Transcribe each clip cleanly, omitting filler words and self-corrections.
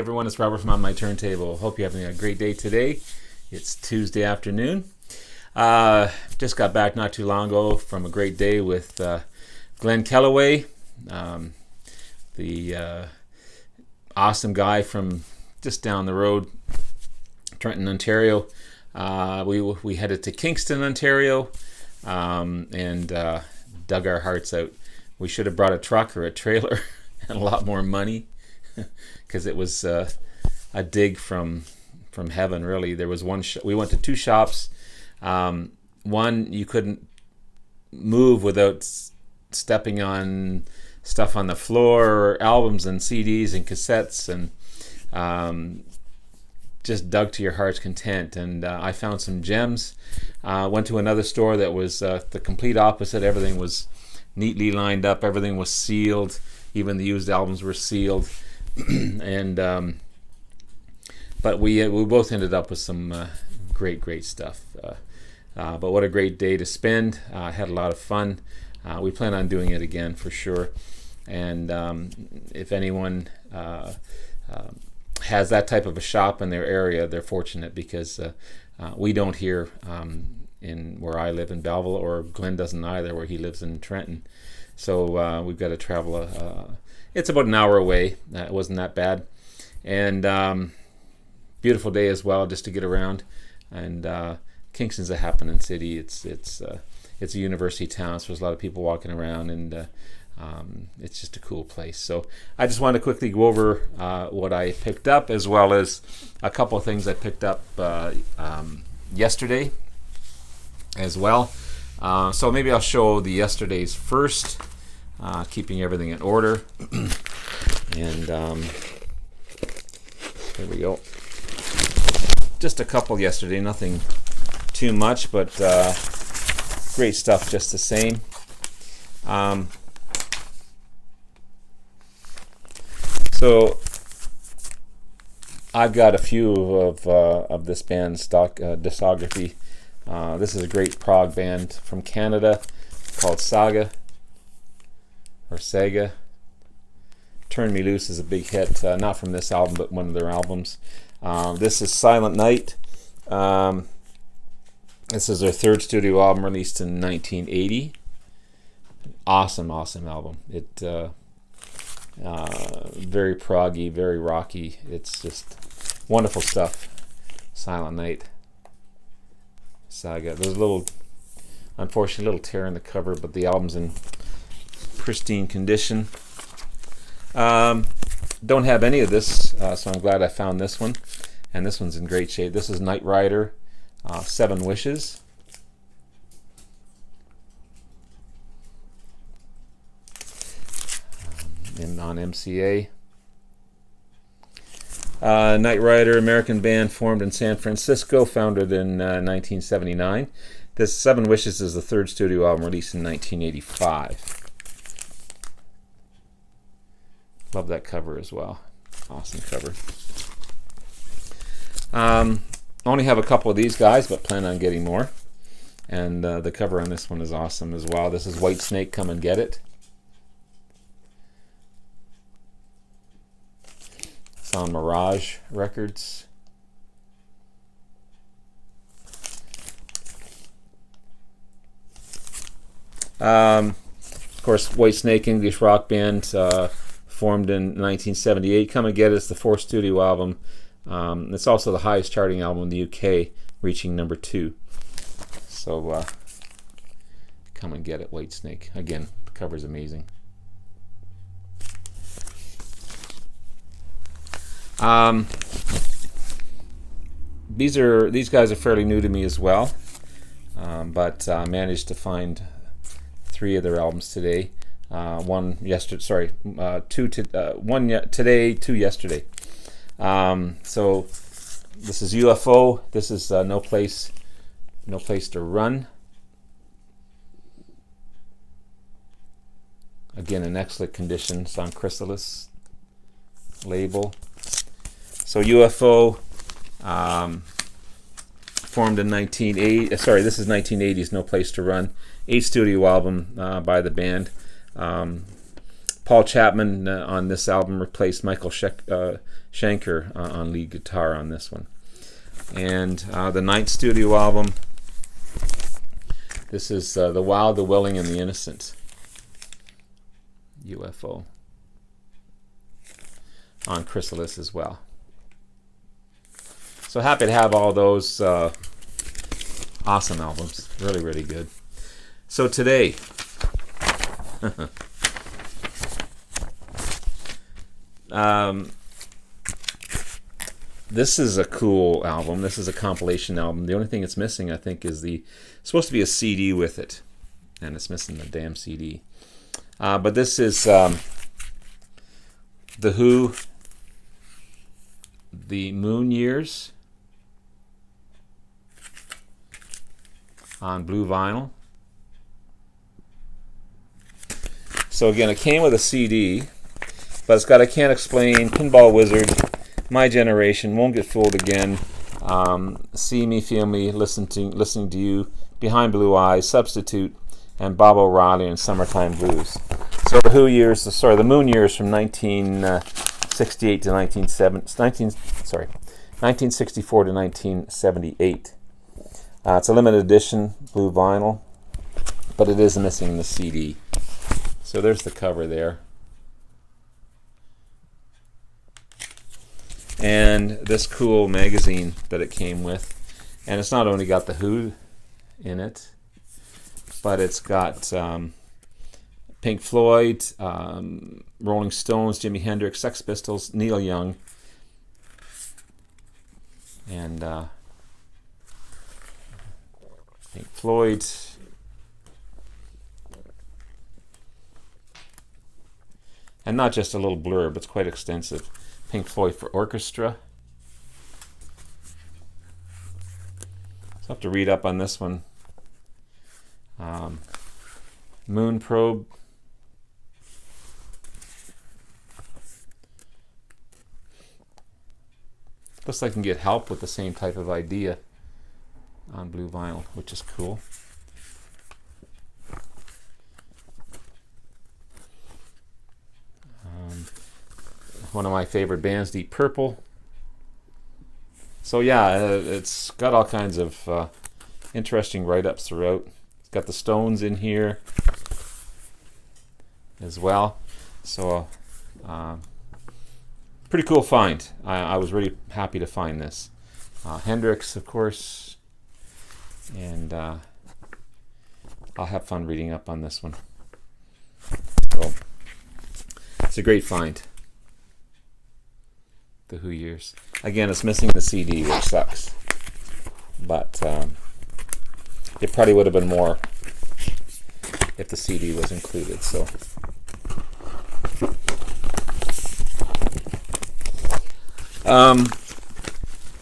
everyone, it's Robert from On My Turntable. Hope you're having a great day today. It's Tuesday afternoon. Just got back not too long ago from a great day with Glen Kellaway, the awesome guy from just down the road, Trenton, Ontario. We headed to Kingston, Ontario, and dug our hearts out. We should have brought a truck or a trailer and a lot more money, because it was a dig from heaven, really. There was one we went to two shops. One, you couldn't move without stepping on stuff on the floor, albums and CDs and cassettes, and just dug to your heart's content. And I found some gems. Went to another store that was the complete opposite. Everything was neatly lined up. Everything was sealed. Even the used albums were sealed. And but we both ended up with some great stuff. But what a great day to spend. Had a lot of fun. We plan on doing it again for sure. And if anyone has that type of a shop in their area, they're fortunate, because we don't here in where I live in Belleville, or Glenn doesn't either, where he lives in Trenton. So we've got to travel. It's about an hour away. It wasn't that bad. And beautiful day as well, just to get around. And Kingston's a happening city. It's a university town, so there's a lot of people walking around, and it's just a cool place. So I just want to quickly go over what I picked up, as well as a couple of things I picked up yesterday as well. So maybe I'll show the yesterday's first, keeping everything in order. And there we go. Just a couple yesterday, nothing too much, but great stuff just the same. So I've got a few of this band's discography. This is a great prog band from Canada called Saga, or Saga. Turn Me Loose is a big hit, not from this album, but one of their albums. This is Silent Night. This is their third studio album, released in 1980. Awesome album. It very proggy, very rocky. It's just wonderful stuff. Silent Night, Saga. There's unfortunately, a little tear in the cover, but the album's in pristine condition. Don't have any of this, so I'm glad I found this one. And this one's in great shape. This is Knight Rider, 7 Wishes. On MCA. Knight Rider, American band formed in San Francisco, founded in 1979. This 7 Wishes is the third studio album, released in 1985. Love that cover as well. Awesome cover. Only have a couple of these guys, but plan on getting more. And the cover on this one is awesome as well. This is Whitesnake, Come and Get It. It's on Mirage Records. Of course, Whitesnake, English rock band, formed in 1978. Come and Get It is the fourth studio album. It's also the highest charting album in the UK, reaching number 2. So Come and Get It, Whitesnake. Again, the cover's amazing. These guys are fairly new to me as well, but managed to find 3 of their albums today. One yesterday, one today, 2 yesterday. So this is UFO. This is No Place to Run. Again, in excellent condition. It's on Chrysalis label. So UFO, formed in 1980. This is 1980's No Place to Run. 8th studio album by the band. Paul Chapman on this album replaced Michael Schenker on lead guitar on this one. And the ninth studio album, this is The Wild, the Willing, and the Innocent, UFO, on Chrysalis as well. So happy to have all those awesome albums. Really, really good. So today, this is a cool album. This is a compilation album. The only thing it's missing, I think, is supposed to be a CD with it, and it's missing the damn CD. But this is The Who, The Moon Years, on blue vinyl. So again, it came with a CD, but it's got I Can't Explain, Pinball Wizard, My Generation, Won't Get Fooled Again, See Me, Feel Me, Listening to You, Behind Blue Eyes, Substitute, and Bob O'Reilly and Summertime Blues. So the Moon years from 1968 to 1964 to 1978. It's a limited edition blue vinyl, but it is missing the CD. So there's the cover there. And this cool magazine that it came with. And it's not only got The Who in it, but it's got Pink Floyd, Rolling Stones, Jimi Hendrix, Sex Pistols, Neil Young, and Pink Floyd, and not just a little blurb, it's quite extensive. Pink Floyd for orchestra. So I have to read up on this one. Moon Probe. Looks like I can get help with the same type of idea on blue vinyl, which is cool. One of my favorite bands, Deep Purple. So yeah, it's got all kinds of interesting write-ups throughout. It's got the Stones in here as well. So pretty cool find. I was really happy to find this. Hendrix, of course, and I'll have fun reading up on this one. So it's a great find. The Who years. Again, it's missing the CD, which sucks. But it probably would have been more if the CD was included. So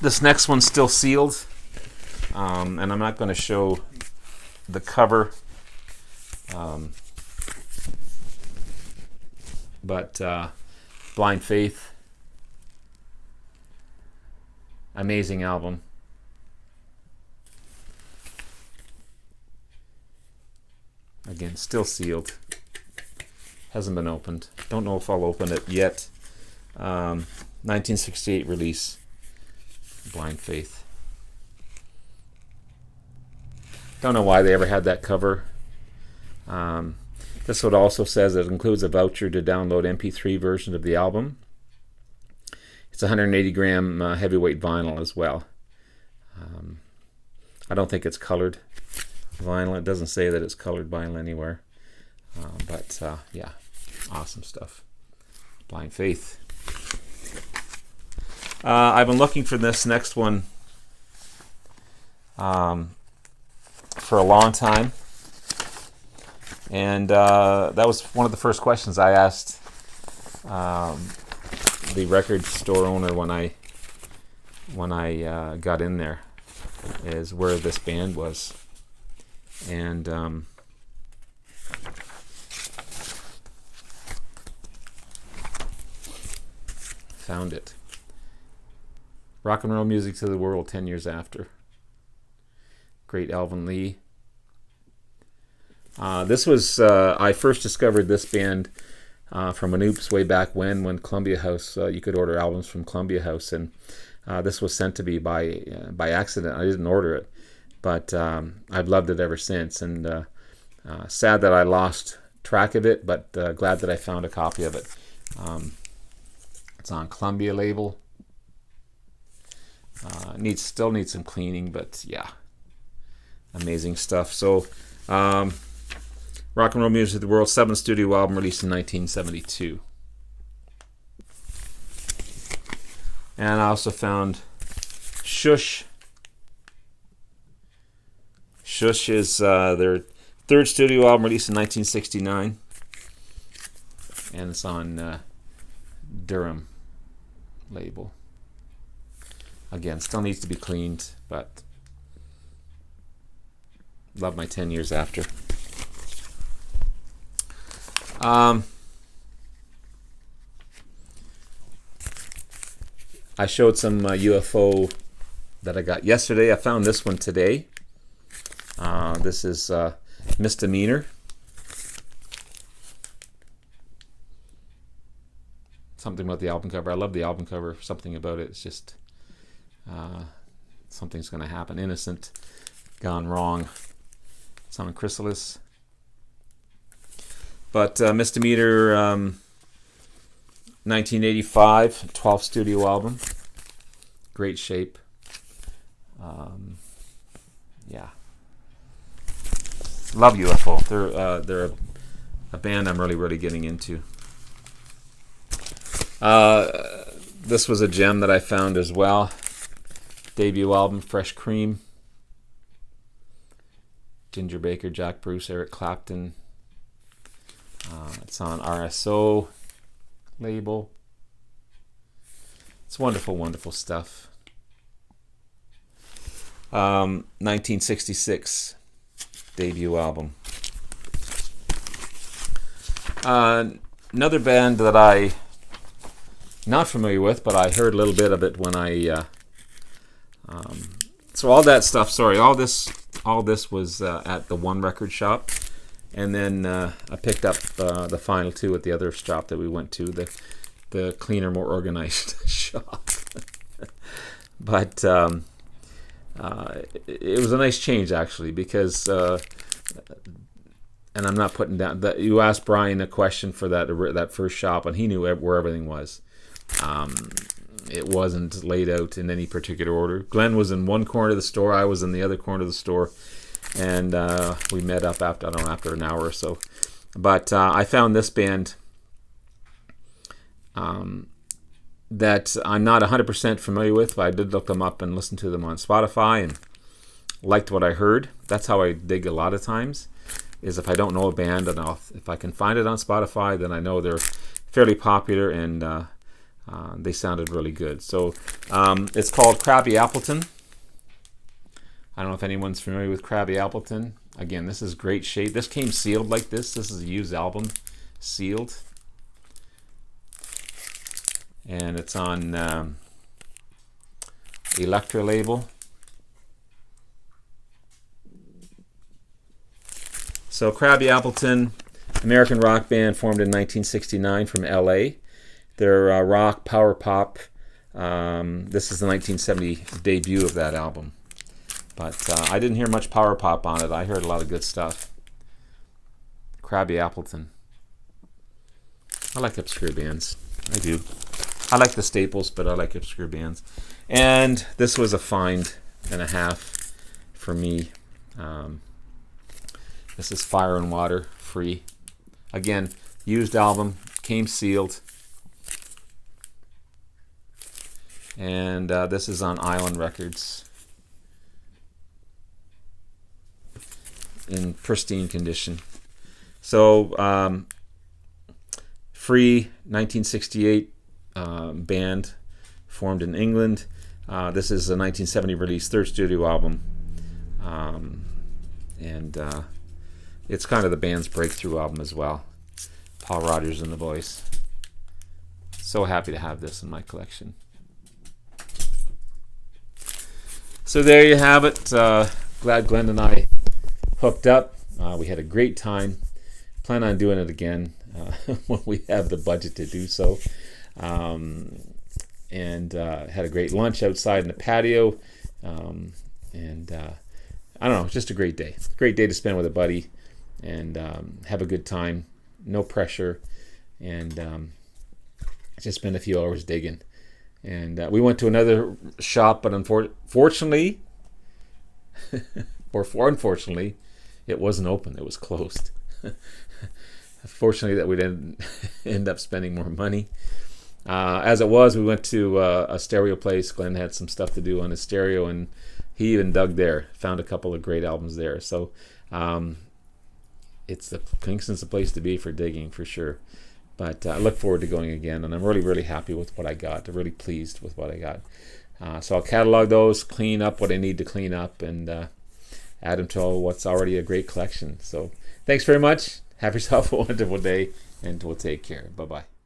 this next one's still sealed, and I'm not going to show the cover, but Blind Faith. Amazing album. Again, still sealed. Hasn't been opened. Don't know if I'll open it yet. 1968 release. Blind Faith. Don't know why they ever had that cover. This one also says it includes a voucher to download MP3 version of the album. It's 180 gram heavyweight vinyl as well. I don't think it's colored vinyl. It doesn't say that it's colored vinyl anywhere. But yeah, awesome stuff. Blind Faith. I've been looking for this next one for a long time. And that was one of the first questions I asked the record store owner when I got in there, is where this band was. And found it. Rock and Roll Music to the World 10 years after. Great Alvin Lee. This was I first discovered this band from an oops way back when Columbia House, you could order albums from Columbia House, and this was sent to me by accident. I didn't order it, but I've loved it ever since, and sad that I lost track of it, but glad that I found a copy of it. It's on Columbia label. Still needs some cleaning, but yeah, amazing stuff. So Rock and Roll Music of the World, 7th studio album, released in 1972. And I also found Shush. Shush is their 3rd studio album, released in 1969. And it's on Durham label. Again, still needs to be cleaned, but love my 10 years after. I showed some UFO that I got yesterday. I found this one today. This is Misdemeanor. Something about the album cover. I love the album cover. Something about it. It's just something's going to happen. Innocent, gone wrong. It's on Chrysalis. But Misdemeanor, 1985, 12th studio album. Great shape. Yeah. Love UFO. They're a band I'm really getting into. This was a gem that I found as well. Debut album, Fresh Cream. Ginger Baker, Jack Bruce, Eric Clapton. It's on RSO label. It's wonderful stuff. 1966 debut album. Another band that I not familiar with, but I heard a little bit of it when I so all that stuff, all this was at the One Record Shop, and then I picked up the final two at the other shop that we went to, the cleaner, more organized shop. But it was a nice change, actually, because and I'm not putting down that you asked Brian a question for that first shop, and he knew where everything was. It wasn't laid out in any particular order. Glenn was in one corner of the store, I was in the other corner of the store, and we met up after an hour or so. But I found this band that I'm not 100% familiar with, but I did look them up and listen to them on Spotify and liked what I heard. That's how I dig a lot of times, is if I don't know a band, and if I can find it on Spotify, then I know they're fairly popular, and they sounded really good. So it's called Krabby Appleton. I don't know if anyone's familiar with Krabby Appleton. Again, this is great shape. This came sealed like this. This is a used album, sealed. And it's on Elektra label. So Krabby Appleton, American rock band formed in 1969 from LA. They're rock, power pop. This is the 1970 debut of that album. But I didn't hear much power pop on it. I heard a lot of good stuff. Krabby Appleton. I like obscure bands. I do. I like the staples, but I like obscure bands. And this was a find and a half for me. This is Fire and Water, free. Again, used album, came sealed. And this is on Island Records. In pristine condition. So, free, 1968 band, formed in England. This is a 1970 release, third studio album. And it's kind of the band's breakthrough album as well. Paul Rodgers in the voice. So happy to have this in my collection. So there you have it. Glad Glenn and I hooked up. We had a great time. Plan on doing it again. when we have the budget to do so. And had a great lunch outside in the patio. And I don't know, just a great day. Great day to spend with a buddy and have a good time. No pressure. And just spend a few hours digging. And we went to another shop, but unfortunately, unfortunately, it wasn't open. It was closed. Fortunately, that we didn't end up spending more money. As it was, we went to a stereo place. Glenn had some stuff to do on his stereo, and he even dug there. Found a couple of great albums there. So Kingston's the place to be for digging, for sure. But I look forward to going again, and I'm really, really happy with what I got. I'm really pleased with what I got. So I'll catalog those, clean up what I need to clean up, and add them to what's already a great collection. So thanks very much. Have yourself a wonderful day, and we'll take care. Bye-bye.